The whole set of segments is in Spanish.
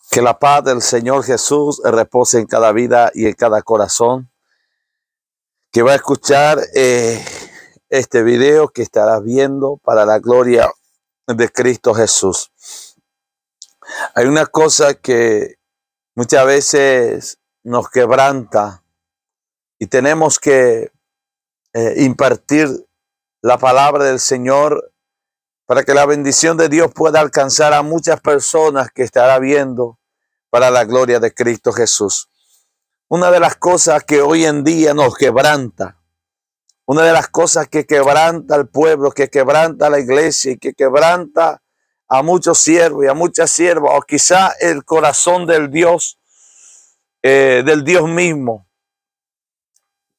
Que la paz del Señor Jesús repose en cada vida y en cada corazón que va a escuchar este video que estarás viendo para la gloria de Cristo Jesús. Hay una cosa que muchas veces nos quebranta y tenemos que impartir la palabra del Señor para que la bendición de Dios pueda alcanzar a muchas personas que estará viendo para la gloria de Cristo Jesús. Una de las cosas que hoy en día nos quebranta, una de las cosas que quebranta al pueblo, que quebranta a la iglesia y que quebranta a muchos siervos y a muchas siervas, o quizá el corazón del Dios mismo,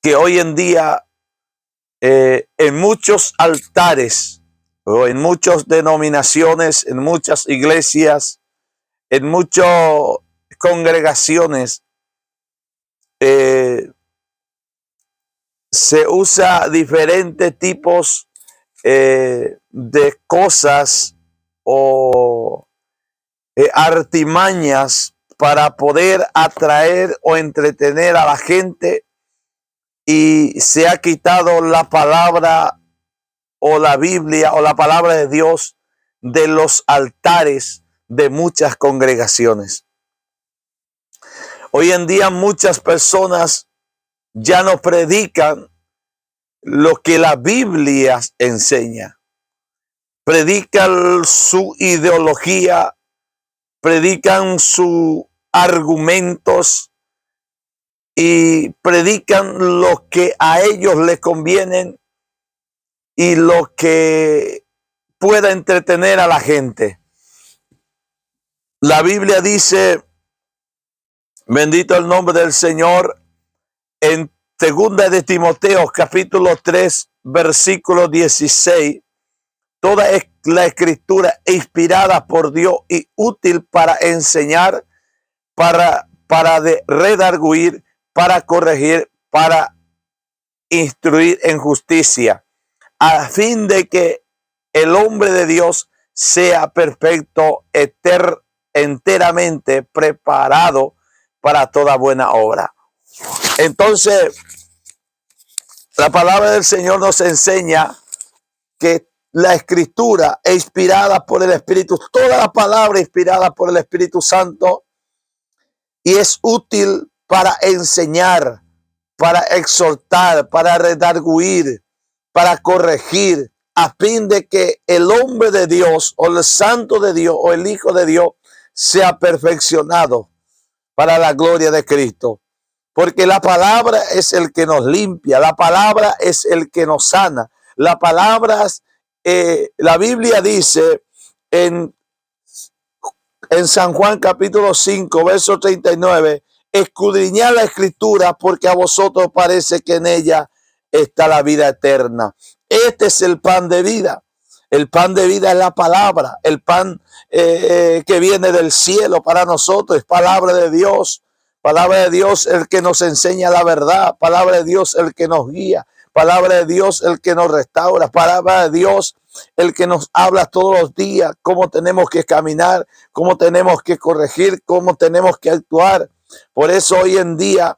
que hoy en día en muchos altares o en muchas denominaciones, en muchas iglesias, en muchas congregaciones, se usa diferentes tipos de cosas o artimañas para poder atraer o entretener a la gente, y se ha quitado la palabra o la Biblia o la palabra de Dios de los altares de muchas congregaciones. Hoy en día muchas personas ya no predican lo que la Biblia enseña. Predican su ideología, predican sus argumentos y predican lo que a ellos les conviene y lo que pueda entretener a la gente. La Biblia dice, bendito el nombre del Señor, en 2 de Timoteo, capítulo 3, versículo 16, toda la escritura inspirada por Dios y útil para enseñar, para redarguir, para corregir, para instruir en justicia, a fin de que el hombre de Dios sea perfecto, enteramente preparado para toda buena obra. Entonces, la palabra del Señor nos enseña que la escritura es inspirada por el Espíritu, toda la palabra inspirada por el Espíritu Santo, y es útil para enseñar, para exhortar, para redarguir, para corregir, a fin de que el hombre de Dios o el santo de Dios o el hijo de Dios sea perfeccionado para la gloria de Cristo. Porque la palabra es el que nos limpia, la palabra es el que nos sana. La palabra, la Biblia dice en San Juan capítulo 5, verso 39, escudriñad la escritura porque a vosotros parece que en ella está la vida eterna. Este es el pan de vida. El pan de vida es la palabra, el pan que viene del cielo para nosotros, es palabra de Dios. Palabra de Dios el que nos enseña la verdad, palabra de Dios el que nos guía, palabra de Dios el que nos restaura, palabra de Dios el que nos habla todos los días cómo tenemos que caminar, cómo tenemos que corregir, cómo tenemos que actuar. Por eso hoy en día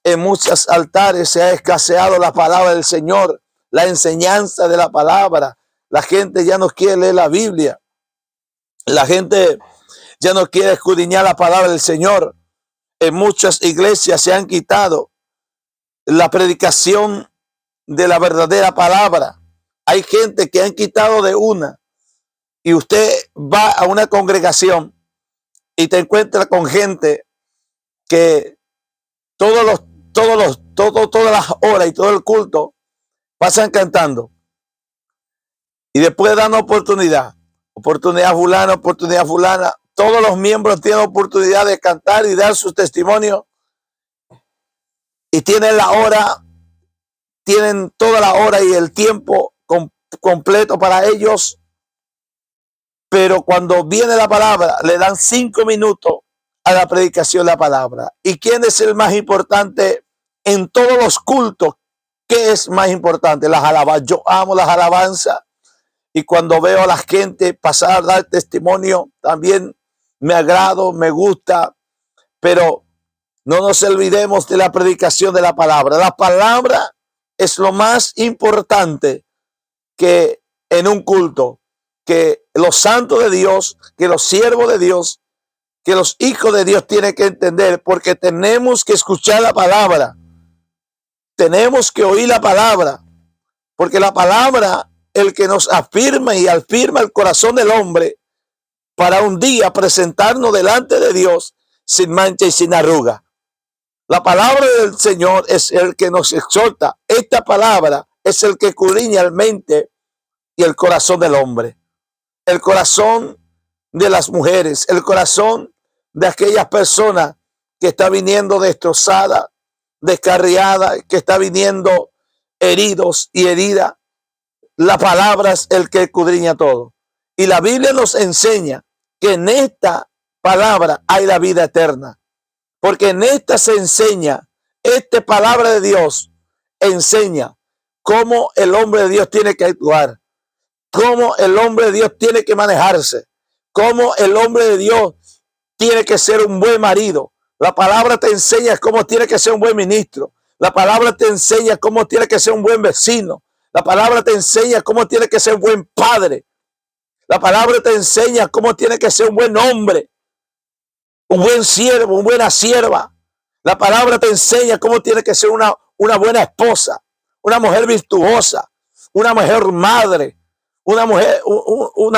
en muchos altares se ha escaseado la palabra del Señor, la enseñanza de la palabra. La gente ya no quiere leer la Biblia, la gente ya no quiere escudriñar la palabra del Señor. En muchas iglesias se han quitado la predicación de la verdadera palabra. Hay gente que han quitado de una, y usted va a una congregación y te encuentra con gente que todas las horas y todo el culto pasan cantando, y después dan oportunidad fulana. Todos los miembros tienen oportunidad de cantar y dar su testimonio, y tienen toda la hora y el tiempo completo para ellos. Pero cuando viene la palabra, le dan 5 minutos a la predicación de la palabra. ¿Y quién es el más importante en todos los cultos? ¿Qué es más importante? Las alabanzas. Yo amo las alabanzas, y cuando veo a la gente pasar a dar testimonio, también me agrado, me gusta, pero no nos olvidemos de la predicación de la palabra. La palabra es lo más importante que en un culto, que los santos de Dios, que los siervos de Dios, que los hijos de Dios tienen que entender, porque tenemos que escuchar la palabra. Tenemos que oír la palabra, porque la palabra, el que nos afirma y afirma el corazón del hombre para un día presentarnos delante de Dios sin mancha y sin arruga. La palabra del Señor es el que nos exhorta. Esta palabra es el que escudriña la mente y el corazón del hombre. El corazón de las mujeres, el corazón de aquellas personas que está viniendo destrozada, descarriada, que está viniendo heridos y heridas. La palabra es el que escudriña todo. Y la Biblia nos enseña que en esta palabra hay la vida eterna. Porque en esta se enseña, esta palabra de Dios enseña cómo el hombre de Dios tiene que actuar, cómo el hombre de Dios tiene que manejarse, cómo el hombre de Dios tiene que ser un buen marido. La palabra te enseña cómo tiene que ser un buen ministro. La palabra te enseña cómo tiene que ser un buen vecino. La palabra te enseña cómo tiene que ser un buen padre. La palabra te enseña cómo tiene que ser un buen hombre, un buen siervo, una buena sierva. La palabra te enseña cómo tiene que ser una buena esposa, una mujer virtuosa, una mujer madre, una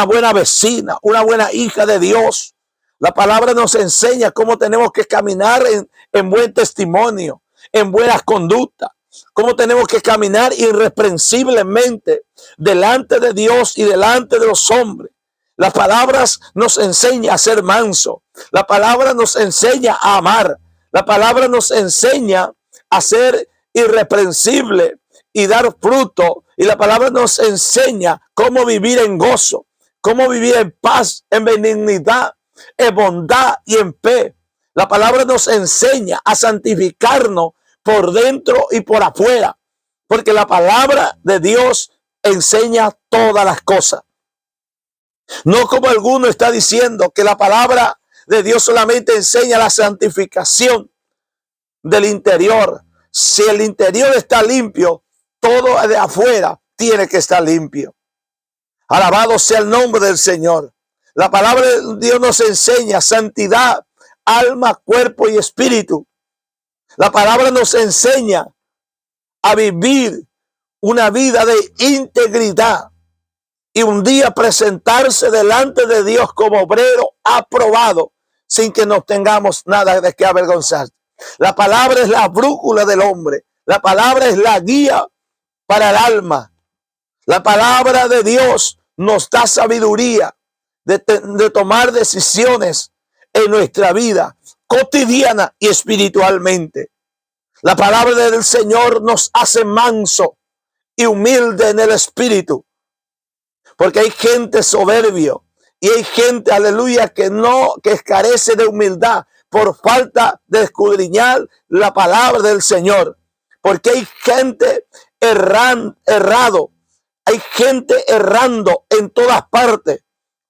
buena vecina, una buena hija de Dios. La palabra nos enseña cómo tenemos que caminar en buen testimonio, en buenas conductas, cómo tenemos que caminar irreprensiblemente delante de Dios y delante de los hombres. Las palabras nos enseña a ser manso. La palabra nos enseña a amar. La palabra nos enseña a ser irreprensible y dar fruto. Y la palabra nos enseña cómo vivir en gozo, cómo vivir en paz, en benignidad, en bondad y en fe. La palabra nos enseña a santificarnos por dentro y por afuera, porque la palabra de Dios enseña todas las cosas. No como alguno está diciendo que la palabra de Dios solamente enseña la santificación del interior. Si el interior está limpio, todo de afuera tiene que estar limpio. Alabado sea el nombre del Señor. La palabra de Dios nos enseña santidad, alma, cuerpo y espíritu. La palabra nos enseña a vivir una vida de integridad y un día presentarse delante de Dios como obrero aprobado sin que nos tengamos nada de qué avergonzar. La palabra es la brújula del hombre. La palabra es la guía para el alma. La palabra de Dios nos da sabiduría de tomar decisiones en nuestra vida cotidiana y espiritualmente. La palabra del Señor nos hace manso y humilde en el espíritu. Porque hay gente soberbio y hay gente, aleluya, que carece de humildad por falta de escudriñar la palabra del Señor. Porque hay gente errado, hay gente errando en todas partes.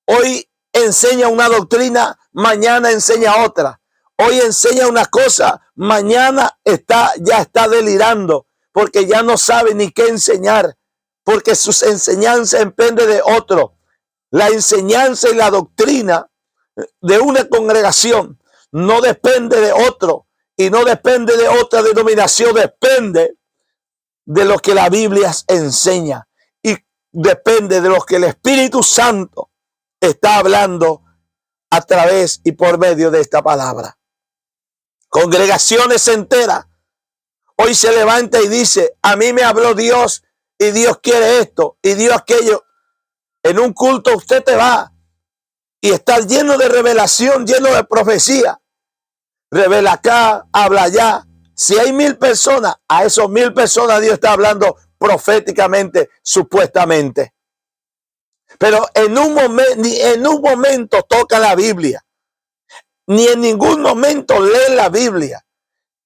Hoy enseña una doctrina, mañana enseña otra. Hoy enseña una cosa, mañana ya está delirando, porque ya no sabe ni qué enseñar, porque sus enseñanzas dependen de otro. La enseñanza y la doctrina de una congregación no depende de otro y no depende de otra denominación, depende de lo que la Biblia enseña y depende de lo que el Espíritu Santo está hablando a través y por medio de esta palabra. Congregaciones enteras hoy se levanta y dice: a mí me habló Dios y Dios quiere esto y Dios aquello. En un culto usted te va y está lleno de revelación, lleno de profecía. Revela acá, habla allá. Si hay 1000 personas, a esos 1000 personas Dios está hablando proféticamente, supuestamente. Pero ni en un momento toca la Biblia, ni en ningún momento lee la Biblia,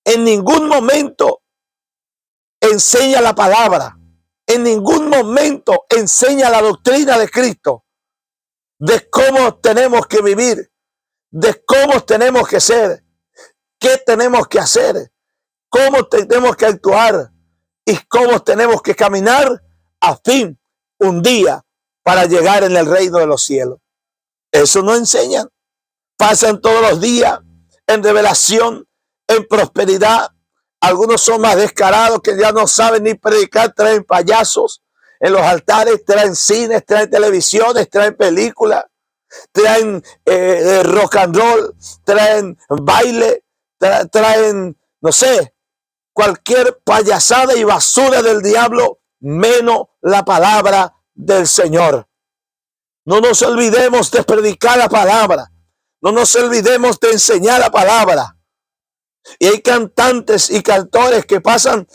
en ningún momento enseña la palabra, en ningún momento enseña la doctrina de Cristo, de cómo tenemos que vivir, de cómo tenemos que ser, qué tenemos que hacer, cómo tenemos que actuar y cómo tenemos que caminar a fin un día para llegar en el reino de los cielos. Eso no enseñan. Pasan todos los días en revelación, en prosperidad. Algunos son más descarados que ya no saben ni predicar, traen payasos en los altares, traen cines, traen televisiones, traen películas, traen rock and roll, traen baile, traen, no sé, cualquier payasada y basura del diablo, menos la palabra del Señor. No nos olvidemos de predicar la palabra. No nos olvidemos de enseñar la palabra. Y hay cantantes y cantores que pasan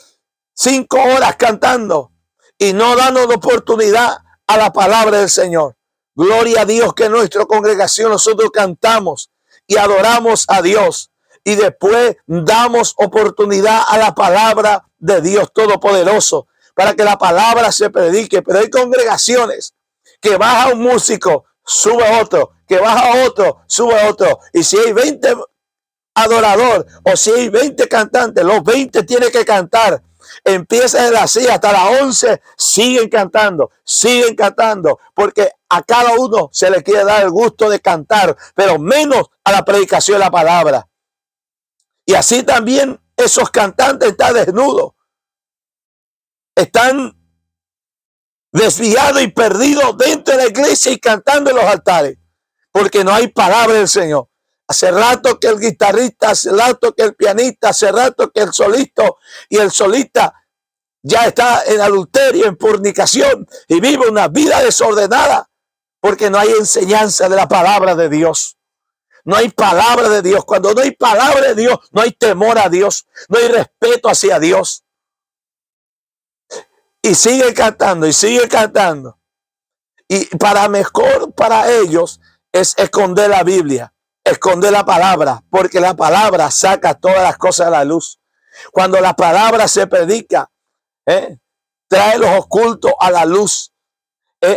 5 horas cantando y no dan la oportunidad a la palabra del Señor. Gloria a Dios que en nuestra congregación nosotros cantamos y adoramos a Dios. Y después damos oportunidad a la palabra de Dios Todopoderoso para que la palabra se predique. Pero hay congregaciones que baja un músico, sube otro, que baja otro, sube otro. Y si hay 20 adoradores o si hay 20 cantantes, los 20 tienen que cantar. Empiezan de las 6 hasta las 11, siguen cantando, porque a cada uno se le quiere dar el gusto de cantar, pero menos a la predicación de la palabra. Y así también esos cantantes están desnudos, están desviados y perdidos dentro de la iglesia y cantando en los altares, porque no hay palabra del Señor. Hace rato que el guitarrista, hace rato que el pianista, hace rato que el solista ya está en adulterio, en fornicación y vive una vida desordenada porque no hay enseñanza de la palabra de Dios. No hay palabra de Dios. Cuando no hay palabra de Dios, no hay temor a Dios, no hay respeto hacia Dios. Y sigue cantando y sigue cantando. Y para mejor para ellos es esconder la Biblia, esconder la palabra, porque la palabra saca todas las cosas a la luz. Cuando la palabra se predica, trae los ocultos a la luz.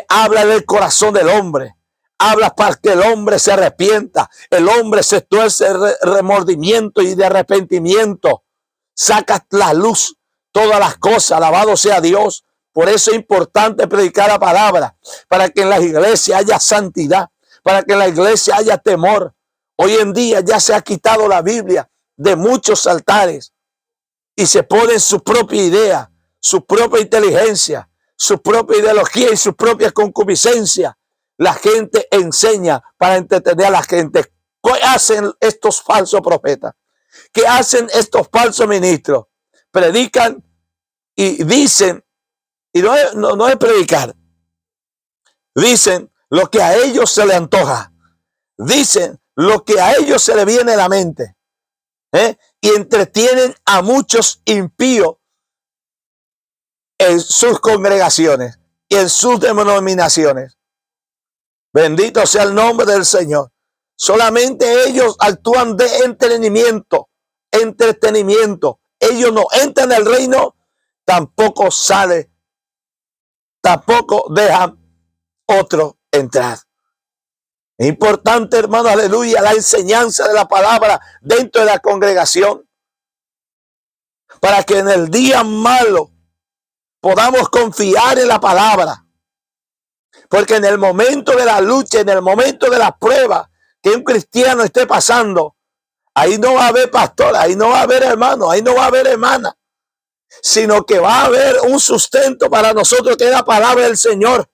Habla del corazón del hombre. Habla para que el hombre se arrepienta. El hombre se tuerce de remordimiento y de arrepentimiento. Saca la luz todas las cosas. Alabado sea Dios. Por eso es importante predicar la palabra. Para que en la iglesia haya santidad. Para que en la iglesia haya temor. Hoy en día ya se ha quitado la Biblia de muchos altares. Y se pone su propia idea, su propia inteligencia, su propia ideología y su propia concupiscencia. La gente enseña para entretener a la gente. ¿Qué hacen estos falsos profetas? ¿Qué hacen estos falsos ministros? Predican y dicen, y no es predicar, dicen lo que a ellos se les antoja, dicen lo que a ellos se les viene a la mente, y entretienen a muchos impíos en sus congregaciones y en sus denominaciones. Bendito sea el nombre del Señor. Solamente ellos actúan de entretenimiento. Ellos no entran en el reino, tampoco sale, tampoco dejan otro entrar. Es importante, hermano, aleluya, la enseñanza de la palabra dentro de la congregación, para que en el día malo podamos confiar en la palabra. Porque en el momento de la lucha, en el momento de la prueba que un cristiano esté pasando, ahí no va a haber pastor, ahí no va a haber hermano, ahí no va a haber hermana, sino que va a haber un sustento para nosotros que es la palabra del Señor.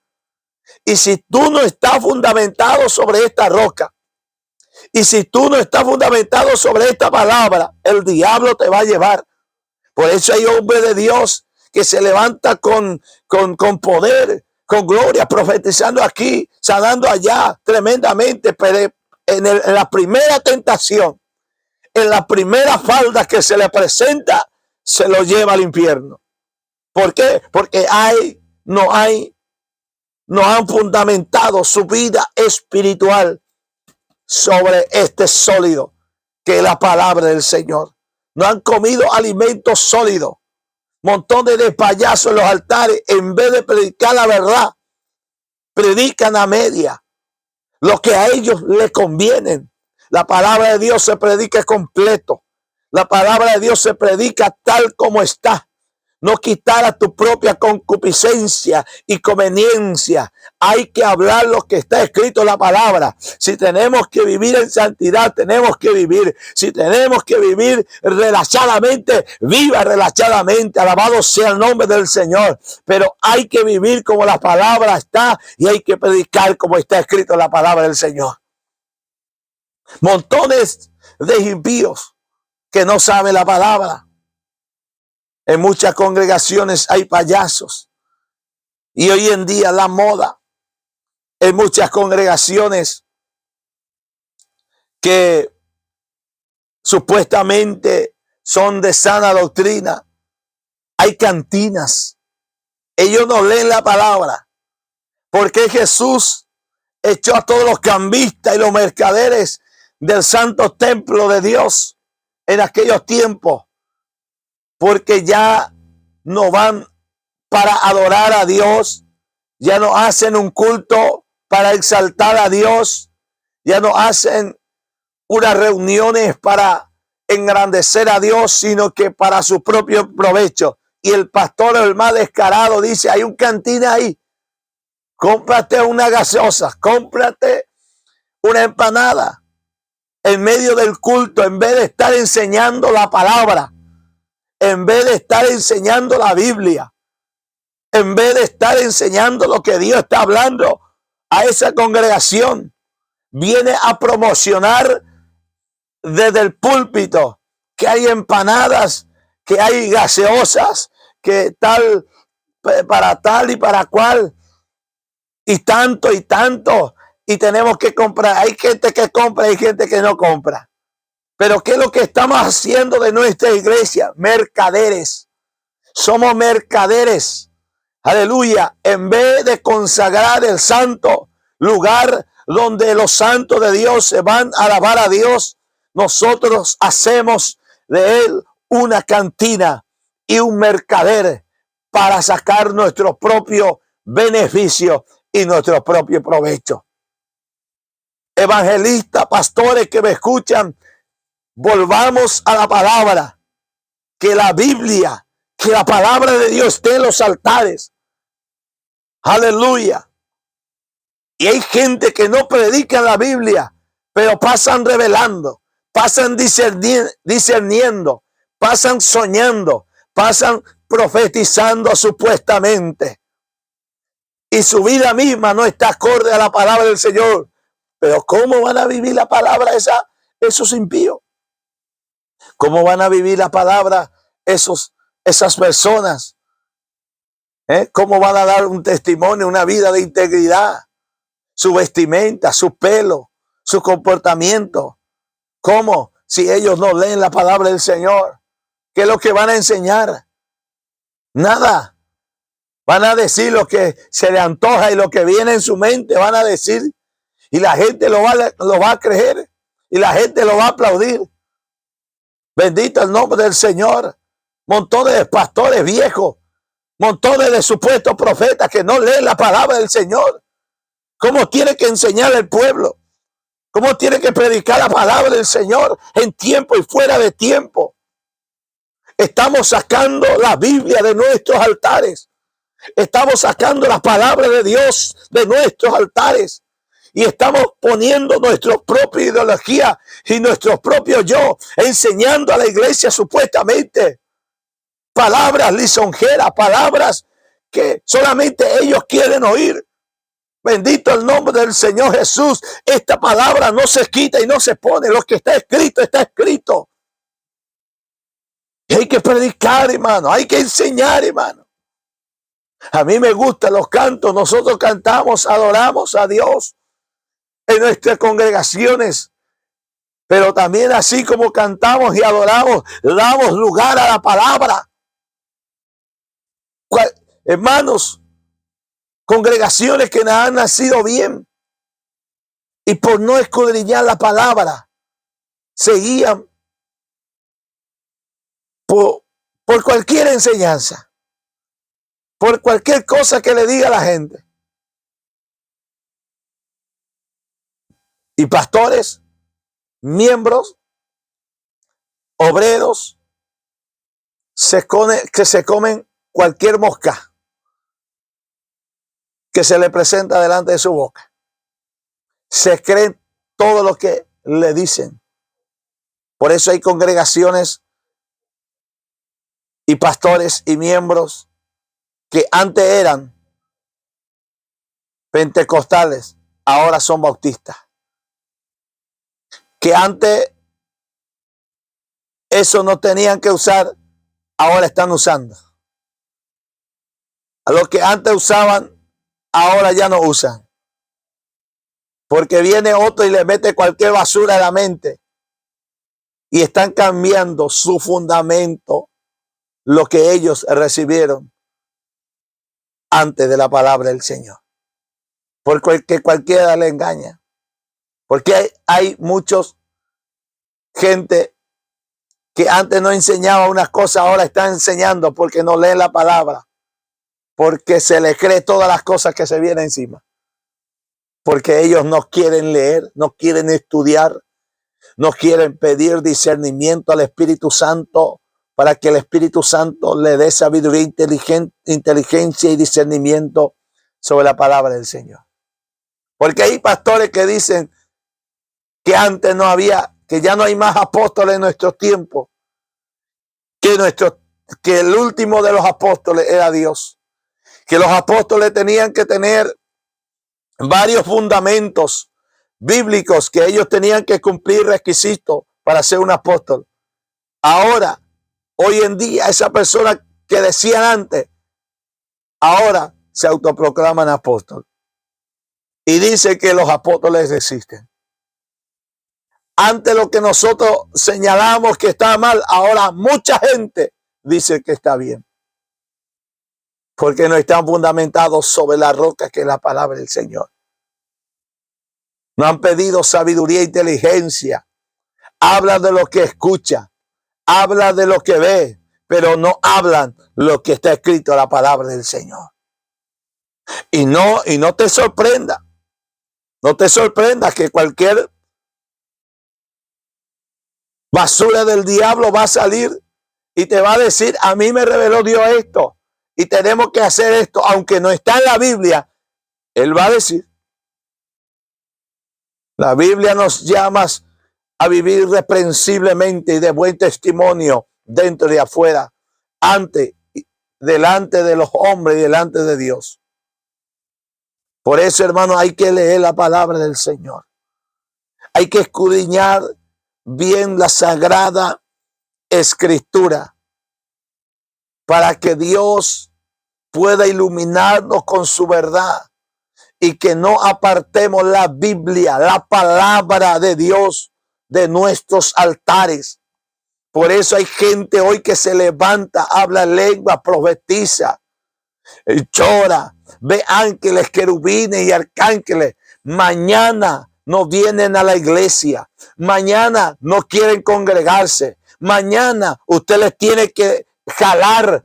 Y si tú no estás fundamentado sobre esta roca, y si tú no estás fundamentado sobre esta palabra, el diablo te va a llevar. Por eso hay hombres de Dios que se levanta con poder, con gloria, profetizando aquí, sanando allá tremendamente, pero en la primera tentación, en la primera falda que se le presenta, se lo lleva al infierno. ¿Por qué? Porque no han fundamentado su vida espiritual sobre este sólido que es la palabra del Señor. No han comido alimentos sólidos. Montones de payasos en los altares, en vez de predicar la verdad, predican a media lo que a ellos les conviene, La palabra de Dios se predica completo. La palabra de Dios se predica tal como está. No quitar a tu propia concupiscencia y conveniencia. Hay que hablar lo que está escrito en la palabra. Si tenemos que vivir en santidad, tenemos que vivir. Si tenemos que vivir relajadamente, viva relajadamente. Alabado sea el nombre del Señor. Pero hay que vivir como la palabra está y hay que predicar como está escrito en la palabra del Señor. Montones de impíos que no saben la palabra. En muchas congregaciones hay payasos. Y hoy en día la moda. En muchas congregaciones que supuestamente son de sana doctrina. Hay cantinas. Ellos no leen la palabra. Porque Jesús echó a todos los cambistas y los mercaderes del santo templo de Dios en aquellos tiempos. Porque ya no van para adorar a Dios, ya no hacen un culto para exaltar a Dios, ya no hacen unas reuniones para engrandecer a Dios, sino que para su propio provecho. Y el pastor, el más descarado, dice, hay un cantina ahí, cómprate una gaseosa, cómprate una empanada en medio del culto, en vez de estar enseñando la palabra, en vez de estar enseñando la Biblia, en vez de estar enseñando lo que Dios está hablando a esa congregación. Viene a promocionar desde el púlpito que hay empanadas, que hay gaseosas, que tal, para tal y para cual, y tanto y tanto, y tenemos que comprar. Hay gente que compra y hay gente que no compra. Pero ¿qué es lo que estamos haciendo de nuestra iglesia? Mercaderes. Somos mercaderes. Aleluya. En vez de consagrar el santo lugar donde los santos de Dios se van a alabar a Dios, nosotros hacemos de él una cantina y un mercader para sacar nuestro propio beneficio y nuestro propio provecho. Evangelistas, pastores que me escuchan, volvamos a la palabra, que la Biblia, que la palabra de Dios esté en los altares. Aleluya. Y hay gente que no predica la Biblia, pero pasan revelando, pasan discerniendo, pasan soñando, pasan profetizando supuestamente. Y su vida misma no está acorde a la palabra del Señor. Pero ¿cómo van a vivir la palabra esos impíos? ¿Cómo van a vivir la palabra esas personas? ¿Cómo van a dar un testimonio, una vida de integridad? Su vestimenta, su pelo, su comportamiento. ¿Cómo? Si ellos no leen la palabra del Señor, ¿qué es lo que van a enseñar? Nada. Van a decir lo que se le antoja y lo que viene en su mente van a decir. Y la gente lo va a creer. Y la gente lo va a aplaudir. Bendito el nombre del Señor. Montones de pastores viejos. Montones de supuestos profetas que no leen la palabra del Señor. ¿Cómo tiene que enseñar al pueblo? ¿Cómo tiene que predicar la palabra del Señor en tiempo y fuera de tiempo? Estamos sacando la Biblia de nuestros altares. Estamos sacando la palabra de Dios de nuestros altares. Y estamos poniendo nuestra propia ideología y nuestro propio yo, enseñando a la iglesia supuestamente palabras lisonjeras, palabras que solamente ellos quieren oír. Bendito el nombre del Señor Jesús. Esta palabra no se quita y no se pone. Lo que está escrito, está escrito. Y hay que predicar, hermano. Hay que enseñar, hermano. A mí me gustan los cantos. Nosotros cantamos, adoramos a Dios en nuestras congregaciones. Pero también así como cantamos y adoramos, damos lugar a la palabra. Hermanos, congregaciones que han nacido bien y por no escudriñar la palabra, seguían por cualquier enseñanza, por cualquier cosa que le diga a la gente. Y pastores miembros, obreros, que se comen cualquier mosca que se le presenta delante de su boca. Se creen todo lo que le dicen. Por eso hay congregaciones y pastores y miembros que antes eran pentecostales, ahora son bautistas. Que antes eso no tenían que usar, ahora están usando. A lo que antes usaban, ahora ya no usan. Porque viene otro y le mete cualquier basura a la mente. Y están cambiando su fundamento, lo que ellos recibieron antes de la palabra del Señor. Porque cualquiera le engaña. Porque hay muchos gente que antes no enseñaba unas cosas, ahora están enseñando porque no leen la palabra. Porque se les cree todas las cosas que se vienen encima. Porque ellos no quieren leer, no quieren estudiar, no quieren pedir discernimiento al Espíritu Santo para que el Espíritu Santo le dé sabiduría, inteligencia y discernimiento sobre la palabra del Señor. Porque hay pastores que dicen que antes no había, que ya no hay más apóstoles en nuestros tiempos, que el último de los apóstoles era Dios, que los apóstoles tenían que tener varios fundamentos bíblicos, que ellos tenían que cumplir requisitos para ser un apóstol. Ahora, hoy en día, esa persona que decían antes, ahora se autoproclaman apóstol. Y dice que los apóstoles existen. Antes lo que nosotros señalamos que está mal, ahora mucha gente dice que está bien. Porque no están fundamentados sobre la roca que es la palabra del Señor. No han pedido sabiduría e inteligencia. Hablan de lo que escucha, hablan de lo que ve, pero no hablan lo que está escrito en la palabra del Señor. Y no te sorprenda. No te sorprenda que cualquier basura del diablo va a salir y te va a decir, a mí me reveló Dios esto y tenemos que hacer esto, aunque no está en la Biblia. Él va a decir, la Biblia nos llama a vivir irreprensiblemente y de buen testimonio dentro y afuera, delante de los hombres y delante de Dios. Por eso, hermano, hay que leer la palabra del Señor. Hay que escudriñar bien la sagrada escritura para que Dios pueda iluminarnos con su verdad y que no apartemos la Biblia, la palabra de Dios, de nuestros altares. Por eso hay gente hoy que se levanta, habla lengua, profetiza, llora, ve ángeles, querubines y arcángeles. Mañana no vienen a la iglesia. Mañana no quieren congregarse. Mañana usted les tiene que jalar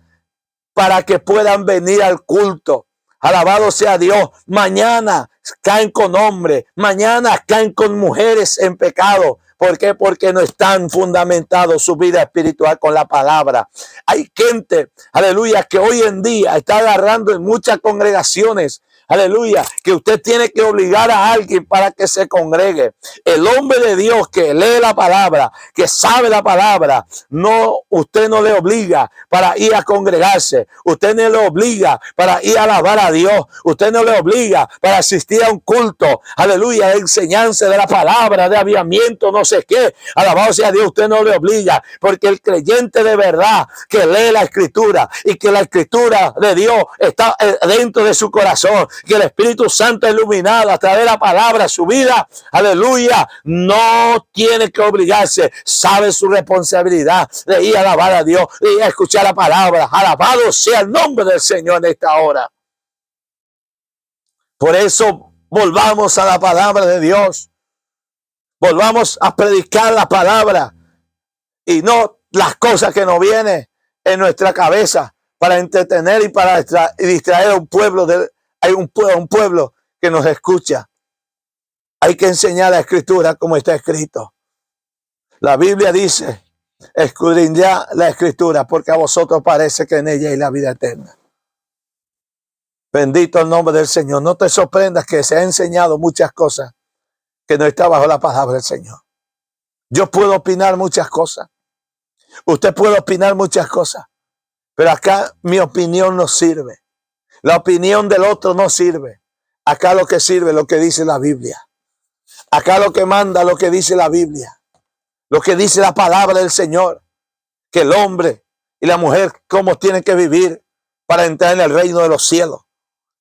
para que puedan venir al culto. Alabado sea Dios. Mañana caen con hombres. Mañana caen con mujeres en pecado. ¿Por qué? Porque no están fundamentados su vida espiritual con la palabra. Hay gente, aleluya, que hoy en día está agarrando en muchas congregaciones, aleluya, que usted tiene que obligar a alguien para que se congregue. El hombre de Dios que lee la palabra, que sabe la palabra, usted no le obliga para ir a congregarse. Usted no le obliga para ir a alabar a Dios. Usted no le obliga para asistir a un culto, aleluya, de enseñanza de la palabra, de aviamiento, no sé qué. Alabado sea Dios, usted no le obliga, porque el creyente de verdad que lee la escritura y que la escritura de Dios está dentro de su corazón, que el Espíritu Santo ha iluminado a través de la palabra su vida, aleluya, no tiene que obligarse, sabe su responsabilidad de ir a alabar a Dios, de ir a escuchar la palabra. Alabado sea el nombre del Señor en esta hora. Por eso volvamos a la palabra de Dios, volvamos a predicar la palabra y no las cosas que nos vienen en nuestra cabeza para entretener y para distraer a un pueblo. Hay un pueblo que nos escucha. Hay que enseñar la escritura como está escrito. La Biblia dice, escudriñad la Escritura, porque a vosotros parece que en ella hay la vida eterna. Bendito el nombre del Señor. No te sorprendas que se ha enseñado muchas cosas que no está bajo la palabra del Señor. Yo puedo opinar muchas cosas. Usted puede opinar muchas cosas. Pero acá mi opinión no sirve. La opinión del otro no sirve. Acá lo que sirve es lo que dice la Biblia. Acá lo que manda lo que dice la Biblia. Lo que dice la palabra del Señor. Que el hombre y la mujer cómo tienen que vivir para entrar en el reino de los cielos.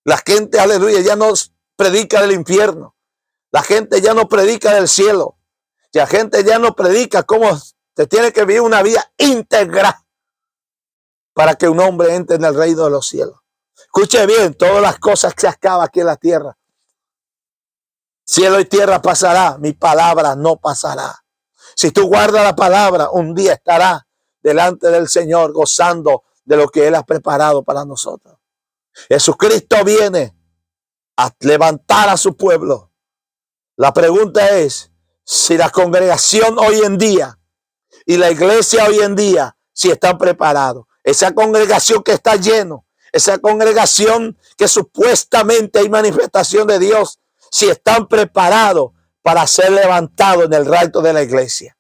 La gente, aleluya, ya no predica del infierno. La gente ya no predica del cielo. La gente ya no predica cómo se tiene que vivir una vida íntegra para que un hombre entre en el reino de los cielos. Escuche bien, todas las cosas que se acaban aquí en la tierra. Cielo y tierra pasará, mi palabra no pasará. Si tú guardas la palabra, un día estarás delante del Señor gozando de lo que Él ha preparado para nosotros. Jesucristo viene a levantar a su pueblo. La pregunta es si la congregación hoy en día y la iglesia hoy en día si están preparados. Esa congregación que está lleno, esa congregación que supuestamente hay manifestación de Dios, si están preparados para ser levantados en el rapto de la iglesia.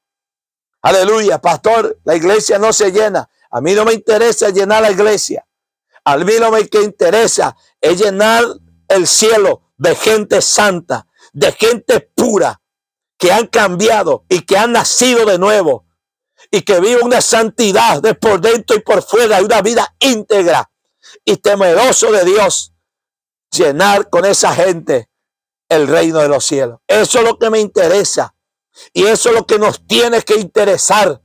Aleluya, pastor, la iglesia no se llena. A mí no me interesa llenar la iglesia. A mí lo que interesa es llenar el cielo de gente santa, de gente pura, que han cambiado y que han nacido de nuevo y que viven una santidad de por dentro y por fuera, una vida íntegra y temeroso de Dios. Llenar con esa gente el reino de los cielos. Eso es lo que me interesa y eso es lo que nos tiene que interesar.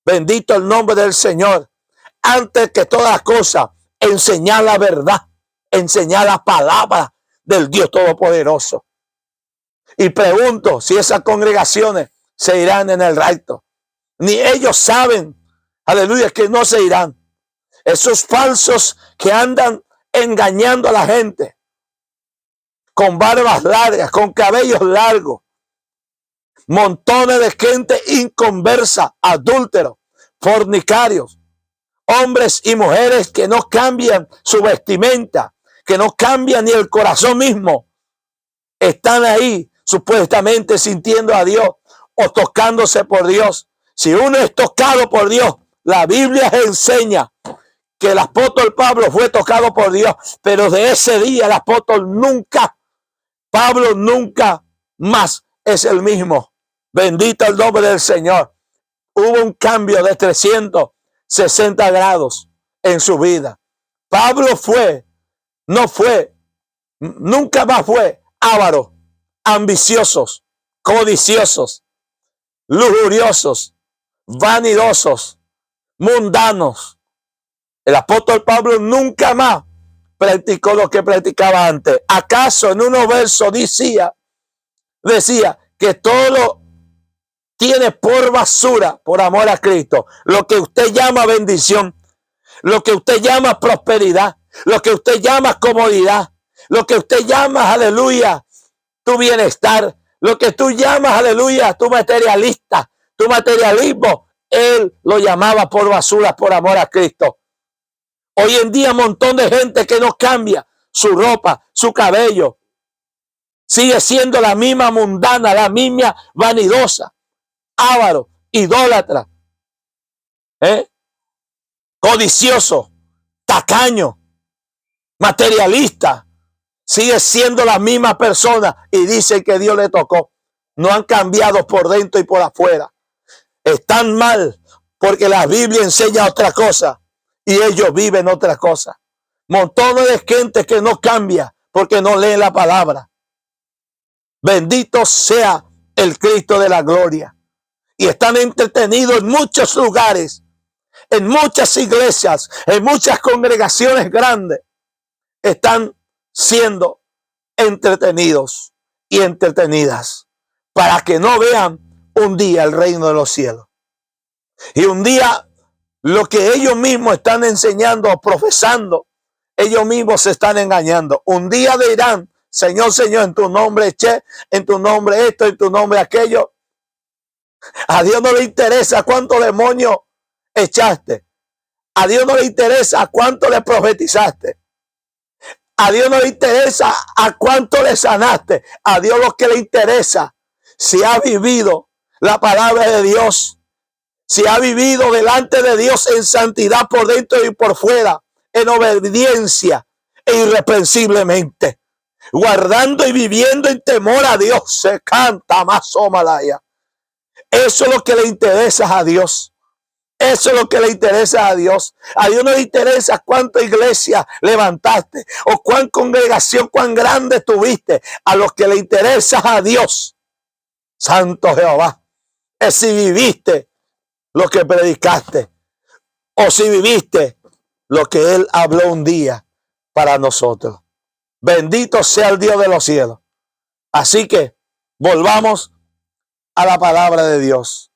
Bendito el nombre del Señor. Antes que toda cosa, enseñar la verdad, enseñar la palabra del Dios Todopoderoso. Y pregunto si esas congregaciones se irán en el rapto. Ni ellos saben, aleluya, que no se irán. Esos falsos que andan engañando a la gente con barbas largas, con cabellos largos, montones de gente inconversa, adúlteros, fornicarios, hombres y mujeres que no cambian su vestimenta, que no cambian ni el corazón mismo, están ahí supuestamente sintiendo a Dios o tocándose por Dios. Si uno es tocado por Dios, la Biblia enseña que el apóstol Pablo fue tocado por Dios, pero de ese día el apóstol Pablo nunca más es el mismo. Bendito el nombre del Señor. Hubo un cambio de 360 grados en su vida. Pablo nunca más fue avaro, ambiciosos, codiciosos, lujuriosos, vanidosos, mundanos. El apóstol Pablo nunca más practicó lo que practicaba antes. ¿Acaso en unos versos decía que todo tiene por basura por amor a Cristo? Lo que usted llama bendición, lo que usted llama prosperidad, lo que usted llama comodidad, lo que usted llama, aleluya, tu bienestar, lo que tú llamas, aleluya, tu materialista, tu materialismo, él lo llamaba por basura por amor a Cristo. Hoy en día un montón de gente que no cambia su ropa, su cabello, sigue siendo la misma mundana, la misma vanidosa, avaro, idólatra, codicioso, tacaño, materialista. Sigue siendo la misma persona y dice que Dios le tocó. No han cambiado por dentro y por afuera. Están mal porque la Biblia enseña otra cosa y ellos viven otra cosa. Montones de gente que no cambia porque no lee la palabra. Bendito sea el Cristo de la gloria. Y están entretenidos en muchos lugares, en muchas iglesias, en muchas congregaciones grandes. Están siendo entretenidos y entretenidas para que no vean un día el reino de los cielos. Y un día lo que ellos mismos están enseñando o profesando, ellos mismos se están engañando. Un día dirán, Señor, Señor, en tu nombre eché, en tu nombre esto, en tu nombre aquello. A Dios no le interesa cuántos demonios echaste. A Dios no le interesa cuánto le profetizaste. A Dios no le interesa a cuánto le sanaste. A Dios lo que le interesa, si ha vivido la palabra de Dios, si ha vivido delante de Dios en santidad por dentro y por fuera, en obediencia e irreprensiblemente, guardando y viviendo en temor a Dios, se canta más o malaya. Eso es lo que le interesa a Dios. Eso es lo que le interesa a Dios. A Dios no le interesa cuánta iglesia levantaste o cuán congregación, cuán grande tuviste. A lo que le interesa a Dios, Santo Jehová, es si viviste lo que predicaste o si viviste lo que Él habló un día para nosotros. Bendito sea el Dios de los cielos. Así que volvamos a la palabra de Dios.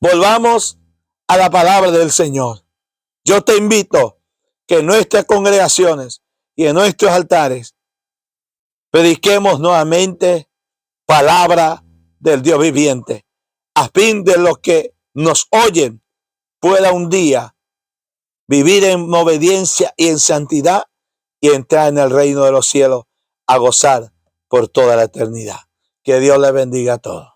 Volvamos a la palabra del Señor. Yo te invito que en nuestras congregaciones y en nuestros altares prediquemos nuevamente palabra del Dios viviente, a fin de los que nos oyen pueda un día vivir en obediencia y en santidad y entrar en el reino de los cielos a gozar por toda la eternidad. Que Dios les bendiga a todos.